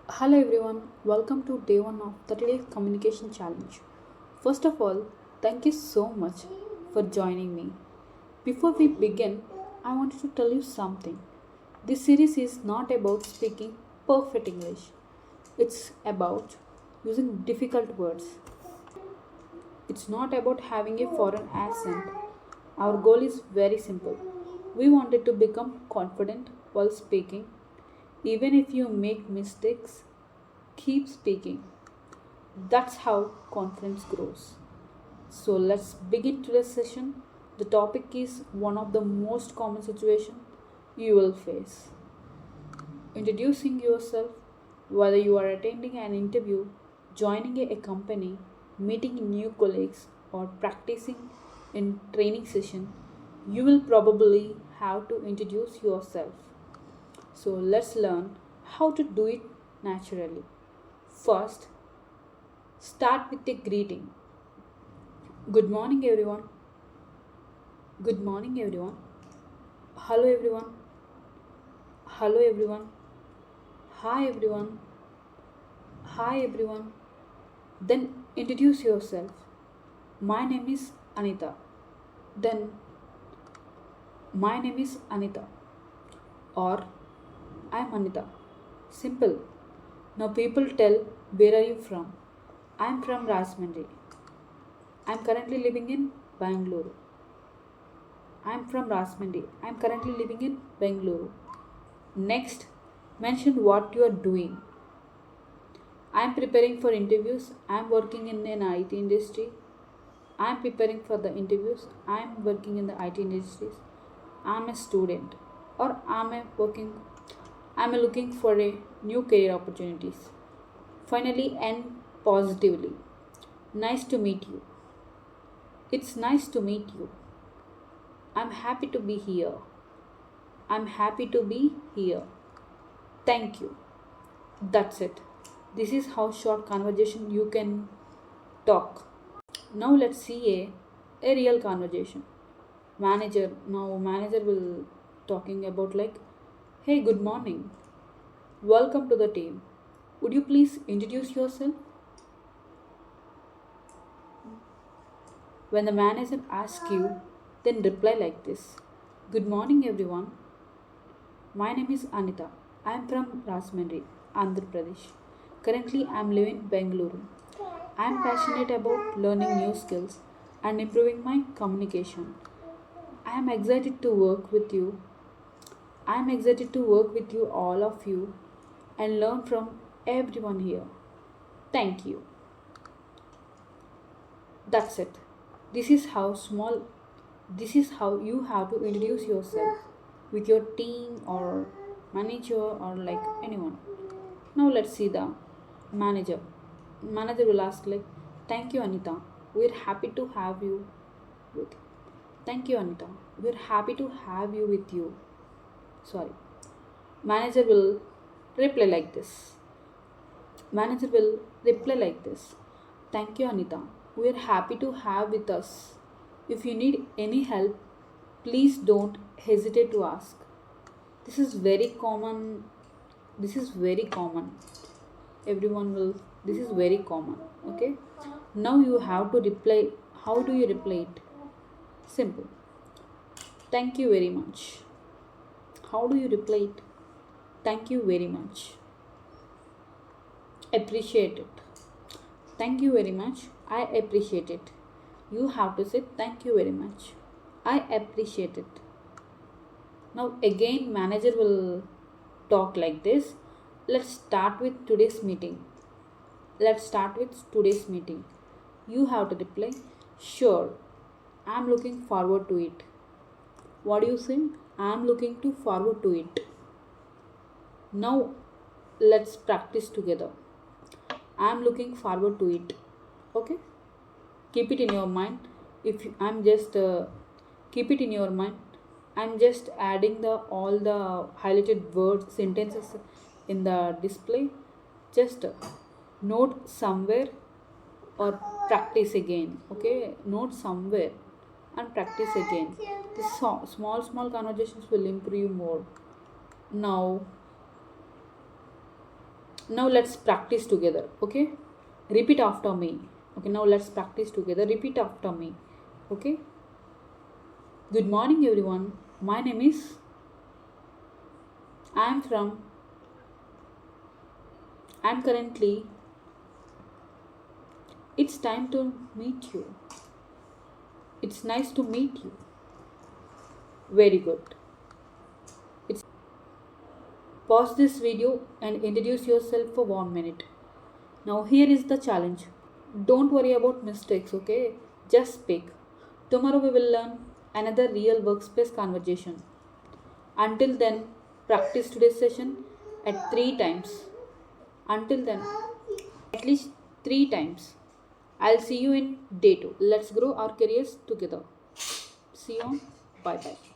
Hello everyone, welcome to day one of 30 Days Communication Challenge. First of all, thank you so much for joining me. Before we begin, I wanted to tell you something. This series is not about speaking perfect English, it's about using difficult words. It's not about having a foreign accent. Our goal is very simple. We wanted to become confident while speaking. Even if you make mistakes, keep speaking. That's how confidence grows. So let's begin today's session. The topic is one of the most common situations you will face. Introducing yourself, whether you are attending an interview, joining a company, meeting new colleagues, or practicing in training session, you will probably have to introduce yourself. So let's learn how to do it naturally. First, start with a greeting. Good morning, everyone. Good morning, everyone. Hello, everyone. Hello, everyone. Hi, everyone. Hi, everyone. Then introduce yourself. My name is Anita. Then, my name is Anita. Or, I'm Anita. Simple. Now, people tell, where are you from? I'm from Rajahmundry. I'm currently living in Bangalore. I'm from Rajahmundry. I'm currently living in Bangalore. Next, mention what you are doing. I'm preparing for interviews. I'm working in an IT industry. I'm preparing for the interviews. I'm working in the IT industries. I'm a student or I'm a looking for a new career opportunities. Finally, end positively. Nice to meet you. It's nice to meet you. I'm happy to be here. I'm happy to be here. Thank you. That's it. This is how short conversation you can talk. Now let's see a real conversation. Manager will talking about like, hey, good morning. Welcome to the team. Would you please introduce yourself? When the manager asks you, then reply like this. Good morning everyone. My name is Anita. I am from Rajahmundry, Andhra Pradesh. Currently I am living in Bangalore. I am passionate about learning new skills and improving my communication. I am excited to work with you. I am excited to work with you, all of you, and learn from everyone here. Thank you. That's it. This is how small this is how you have to introduce yourself with your team or manager or like anyone. Now let's see the manager. Manager will ask like, thank you Anita. We're happy to have you with Thank you Anita. We're happy to have you with you. Sorry. Manager will reply like this. Manager will reply like this. Thank you, Anita. We are happy to have with us. If you need any help, please don't hesitate to ask. This is very common. This is very common. Everyone will. This is very common. Okay. Now you have to reply. How do you reply it? Simple. Thank you very much. How do you reply it? Thank you very much. Appreciate it. Thank you very much. I appreciate it. You have to say thank you very much. I appreciate it. Now again manager will talk like this. Let's start with today's meeting. Let's start with today's meeting. You have to reply, sure. I'm looking forward to it. What do you say? I'm looking to forward to it. Now let's practice together. I'm looking forward to it. Okay? Keep it in your mind. If you, I'm just Keep it in your mind. I'm just adding the all the highlighted words sentences in the display. Just note somewhere or practice again. Okay, note somewhere and practice again. This small conversations will improve more. Now Now let's practice together. Okay, repeat after me. Okay, now let's practice together. Repeat after me. Okay. Good morning, everyone. My name is. I'm from. I'm currently. It's time to meet you. It's nice to meet you. Very good. It's pause this video and introduce yourself for 1 minute. Now here is the challenge. Don't worry about mistakes, okay? Just speak. Tomorrow we will learn another real workspace conversation. Until then, practice today's session at 3 times. Until then, at least 3 times. I'll see you in day 2. Let's grow our careers together. See you on. Bye bye.